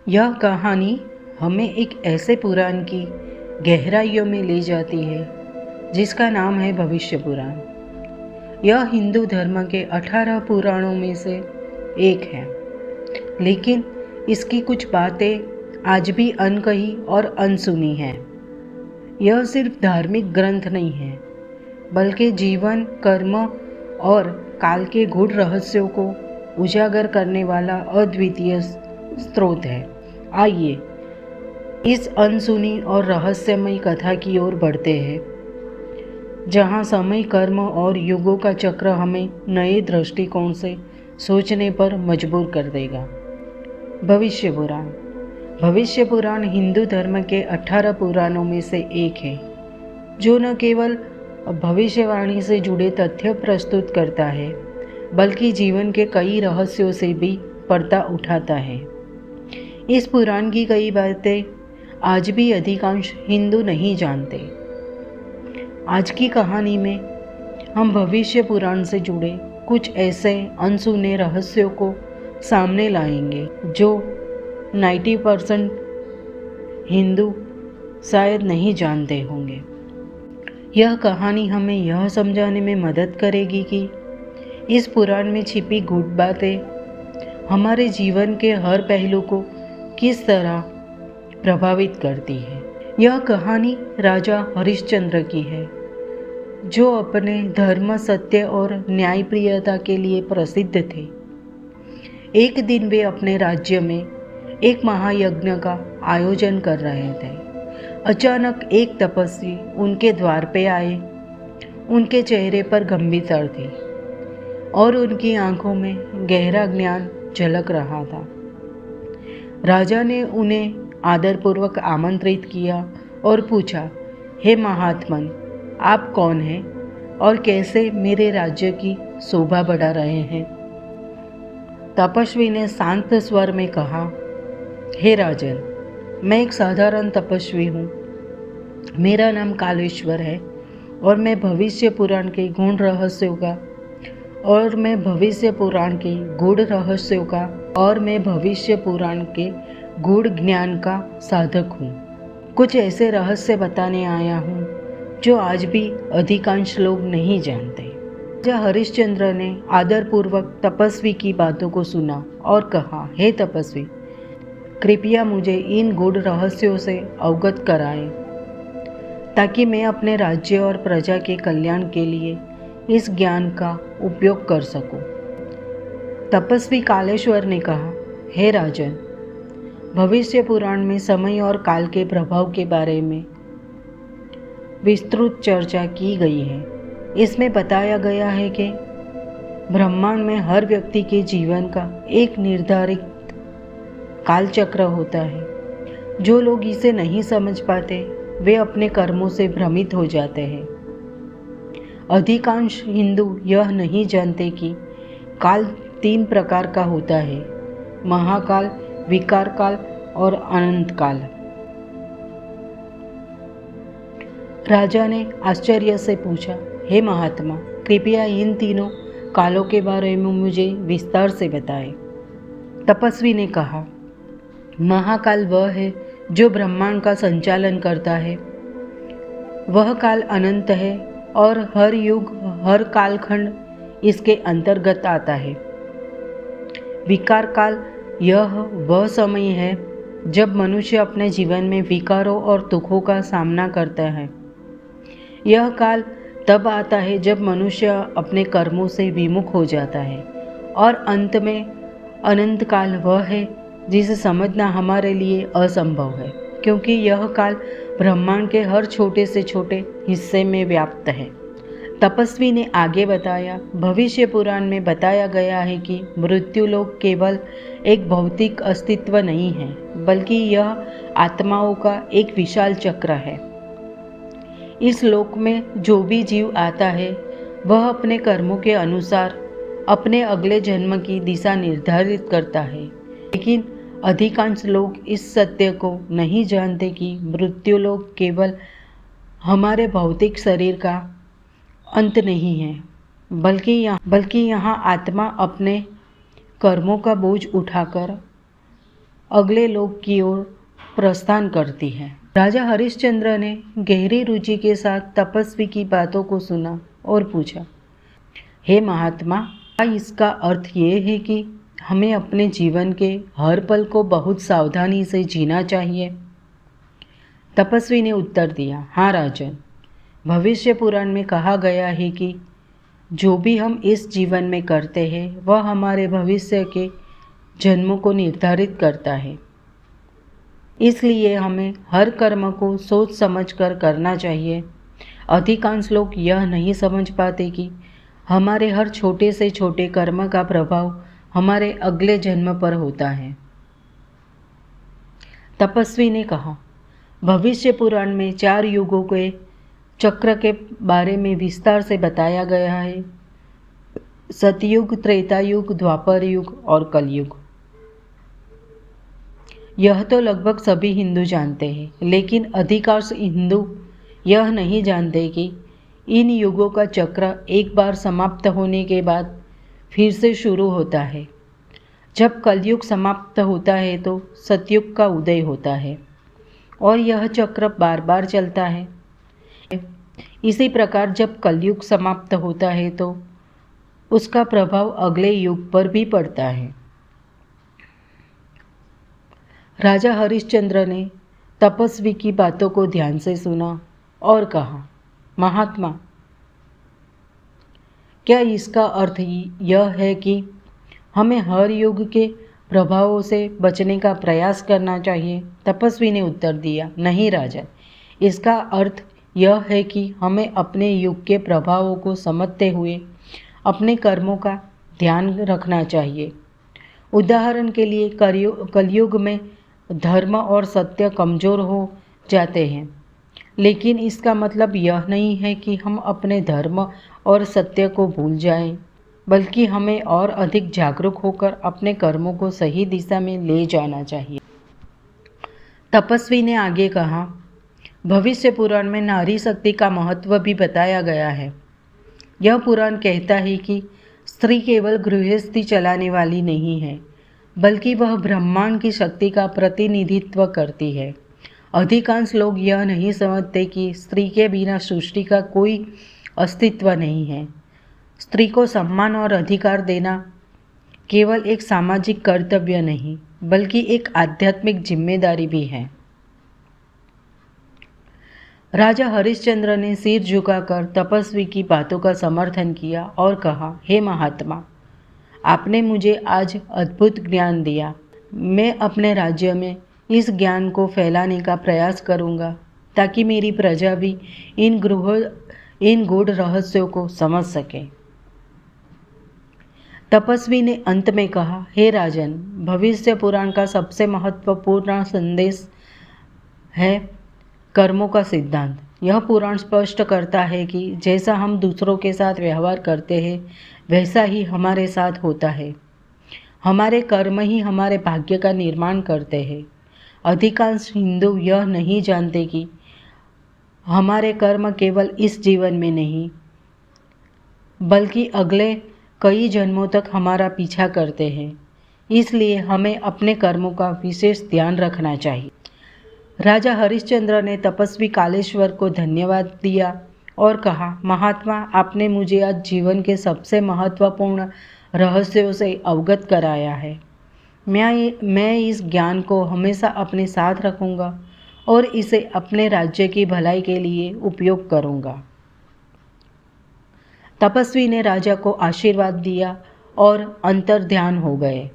यह कहानी हमें एक ऐसे पुराण की गहराइयों में ले जाती है जिसका नाम है भविष्य पुराण। यह हिंदू धर्म के 18 पुराणों में से एक है, लेकिन इसकी कुछ बातें आज भी अनकही और अनसुनी हैं। यह सिर्फ धार्मिक ग्रंथ नहीं है, बल्कि जीवन, कर्म और काल के गूढ़ रहस्यों को उजागर करने वाला अद्वितीय स्रोत है। आइए इस अनसुनी और रहस्यमयी कथा की ओर बढ़ते हैं, जहाँ समय, कर्म और युगों का चक्र हमें नए दृष्टिकोण से सोचने पर मजबूर कर देगा। भविष्य पुराण। भविष्य पुराण हिंदू धर्म के 18 पुराणों में से एक है, जो न केवल भविष्यवाणी से जुड़े तथ्य प्रस्तुत करता है, बल्कि जीवन के कई रहस्यों से भी पर्दा उठाता है। इस पुराण की कई बातें आज भी अधिकांश हिंदू नहीं जानते। आज की कहानी में हम भविष्य पुराण से जुड़े कुछ ऐसे अनसुने रहस्यों को सामने लाएंगे जो 90% हिंदू शायद नहीं जानते होंगे। यह कहानी हमें यह समझाने में मदद करेगी कि इस पुराण में छिपी गूढ़ बातें हमारे जीवन के हर पहलू को किस तरह प्रभावित करती है। यह कहानी राजा हरिश्चंद्र की है, जो अपने धर्म, सत्य और न्यायप्रियता के लिए प्रसिद्ध थे। एक दिन वे अपने राज्य में एक महायज्ञ का आयोजन कर रहे थे। अचानक एक तपस्वी उनके द्वार पे आए। उनके चेहरे पर गंभीरता थी और उनकी आंखों में गहरा ज्ञान झलक रहा था। राजा ने उन्हें आदरपूर्वक आमंत्रित किया और पूछा, हे महात्मन, आप कौन हैं और कैसे मेरे राज्य की शोभा बढ़ा रहे हैं? तपस्वी ने शांत स्वर में कहा, हे राजन, मैं एक साधारण तपस्वी हूँ। मेरा नाम कालेश्वर है और मैं भविष्य पुराण के गूढ़ रहस्यों का और मैं भविष्य पुराण के गूढ़ ज्ञान का साधक हूँ। कुछ ऐसे रहस्य बताने आया हूँ जो आज भी अधिकांश लोग नहीं जानते। राजा हरिश्चंद्र ने आदरपूर्वक तपस्वी की बातों को सुना और कहा, हे तपस्वी, कृपया मुझे इन गूढ़ रहस्यों से अवगत कराएं, ताकि मैं अपने राज्य और प्रजा के कल्याण के लिए इस ज्ञान का उपयोग कर सकूं। तपस्वी कालेश्वर ने कहा, हे राजन, भविष्य पुराण में समय और काल के प्रभाव के बारे में विस्तृत चर्चा की गई है। इसमें बताया गया है कि ब्रह्मांड में हर व्यक्ति के जीवन का एक निर्धारित कालचक्र होता है। जो लोग इसे नहीं समझ पाते, वे अपने कर्मों से भ्रमित हो जाते हैं। अधिकांश हिंदू यह नहीं जानते कि काल 3 प्रकार का होता है: महाकाल, विकार काल और अनंत काल। राजा ने आश्चर्य से पूछा, हे महात्मा, कृपया इन तीनों कालों के बारे में मुझे विस्तार से बताएं। तपस्वी ने कहा, महाकाल वह है जो ब्रह्मांड का संचालन करता है। वह काल अनंत है और हर युग, हर कालखंड इसके अंतर्गत आता है। विकार काल यह वह समय है जब मनुष्य अपने जीवन में विकारों और दुखों का सामना करता है। यह काल तब आता है जब मनुष्य अपने कर्मों से विमुख हो जाता है। और अंत में अनंत काल वह है जिसे समझना हमारे लिए असंभव है, क्योंकि यह काल ब्रह्मांड के हर छोटे से छोटे हिस्से में व्याप्त है। तपस्वी ने आगे बताया, भविष्य पुराण में बताया गया है कि मृत्युलोक केवल एक भौतिक अस्तित्व नहीं है, बल्कि यह आत्माओं का एक विशाल चक्र है। इस लोक में जो भी जीव आता है, वह अपने कर्मों के अनुसार अपने अगले जन्म की दिशा निर्धारित करता है। लेकिन अधिकांश लोग इस सत्य को नहीं जानते कि मृत्युलोक केवल हमारे भौतिक शरीर का अंत नहीं है, बल्कि यहाँ आत्मा अपने कर्मों का बोझ उठाकर अगले लोक की ओर प्रस्थान करती है। राजा हरिश्चंद्र ने गहरी रुचि के साथ तपस्वी की बातों को सुना और पूछा, हे महात्मा, क्या इसका अर्थ ये है कि हमें अपने जीवन के हर पल को बहुत सावधानी से जीना चाहिए? तपस्वी ने उत्तर दिया, हाँ राजन, भविष्य पुराण में कहा गया है कि जो भी हम इस जीवन में करते हैं वह हमारे भविष्य के जन्मों को निर्धारित करता है। इसलिए हमें हर कर्म को सोच समझकर करना चाहिए। अधिकांश लोग यह नहीं समझ पाते कि हमारे हर छोटे से छोटे कर्म का प्रभाव हमारे अगले जन्म पर होता है। तपस्वी ने कहा, भविष्य पुराण में 4 युगों के चक्र के बारे में विस्तार से बताया गया है, सतयुग, त्रेता युग, द्वापर युग और कलयुग। यह तो लगभग सभी हिंदू जानते हैं, लेकिन अधिकांश हिंदू यह नहीं जानते कि इन युगों का चक्र एक बार समाप्त होने के बाद फिर से शुरू होता है। जब कलयुग समाप्त होता है तो सतयुग का उदय होता है और यह चक्र बार बार चलता है। इसी प्रकार जब कलयुग समाप्त होता है तो उसका प्रभाव अगले युग पर भी पड़ता है। राजा हरिश्चंद्र ने तपस्वी की बातों को ध्यान से सुना और कहा, महात्मा, क्या इसका अर्थ यह है कि हमें हर युग के प्रभावों से बचने का प्रयास करना चाहिए? तपस्वी ने उत्तर दिया, नहीं राजन, इसका अर्थ यह है कि हमें अपने युग के प्रभावों को समझते हुए अपने कर्मों का ध्यान रखना चाहिए। उदाहरण के लिए कलयुग में धर्म और सत्य कमज़ोर हो जाते हैं, लेकिन इसका मतलब यह नहीं है कि हम अपने धर्म और सत्य को भूल जाएं, बल्कि हमें और अधिक जागरूक होकर अपने कर्मों को सही दिशा में ले जाना चाहिए। तपस्वी ने आगे कहा, भविष्य पुराण में नारी शक्ति का महत्व भी बताया गया है। यह पुराण कहता है कि स्त्री केवल गृहस्थी चलाने वाली नहीं है, बल्कि वह ब्रह्मांड की शक्ति का प्रतिनिधित्व करती है। अधिकांश लोग यह नहीं समझते कि स्त्री के बिना सृष्टि का कोई अस्तित्व नहीं है। स्त्री को सम्मान और अधिकार देना केवल एक सामाजिक कर्तव्य नहीं, बल्कि एक आध्यात्मिक जिम्मेदारी भी है। राजा हरिश्चंद्र ने सिर झुकाकर तपस्वी की बातों का समर्थन किया और कहा, हे महात्मा, आपने मुझे आज अद्भुत ज्ञान दिया। मैं अपने राज्य में इस ज्ञान को फैलाने का प्रयास करूंगा ताकि मेरी प्रजा भी इन गूढ़ रहस्यों को समझ सके। तपस्वी ने अंत में कहा, हे राजन, भविष्य पुराण का सबसे महत्वपूर्ण संदेश है कर्मों का सिद्धांत। यह पुराण स्पष्ट करता है कि जैसा हम दूसरों के साथ व्यवहार करते हैं वैसा ही हमारे साथ होता है। हमारे कर्म ही हमारे भाग्य का निर्माण करते हैं। अधिकांश हिंदू यह नहीं जानते कि हमारे कर्म केवल इस जीवन में नहीं, बल्कि अगले कई जन्मों तक हमारा पीछा करते हैं। इसलिए हमें अपने कर्मों का विशेष ध्यान रखना चाहिए। राजा हरिश्चंद्र ने तपस्वी कालेश्वर को धन्यवाद दिया और कहा, महात्मा, आपने मुझे आज जीवन के सबसे महत्वपूर्ण रहस्यों से अवगत कराया है। मैं इस ज्ञान को हमेशा अपने साथ रखूंगा और इसे अपने राज्य की भलाई के लिए उपयोग करूंगा। तपस्वी ने राजा को आशीर्वाद दिया और अंतर्ध्यान हो गए।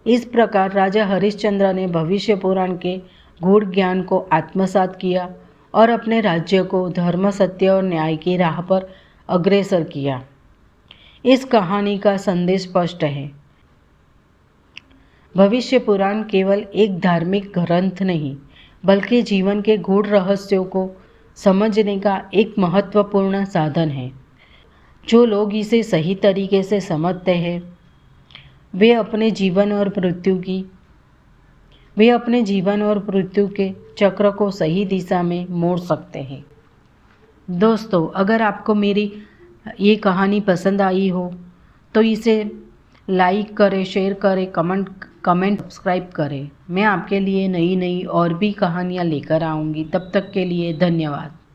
इस प्रकार राजा हरिश्चंद्र ने भविष्य पुराण के गूढ़ ज्ञान को आत्मसात किया और अपने राज्य को धर्म, सत्य और न्याय की राह पर अग्रसर किया। इस कहानी का संदेश स्पष्ट है। भविष्य पुराण केवल एक धार्मिक ग्रंथ नहीं, बल्कि जीवन के गूढ़ रहस्यों को समझने का एक महत्वपूर्ण साधन है। जो लोग इसे सही तरीके से समझते हैं वे अपने जीवन और मृत्यु के चक्र को सही दिशा में मोड़ सकते हैं। दोस्तों, अगर आपको मेरी ये कहानी पसंद आई हो तो इसे लाइक करें, शेयर करें, कमेंट कमेंट, सब्सक्राइब करें। मैं आपके लिए नई नई और भी कहानियाँ लेकर आऊँगी। तब तक के लिए धन्यवाद।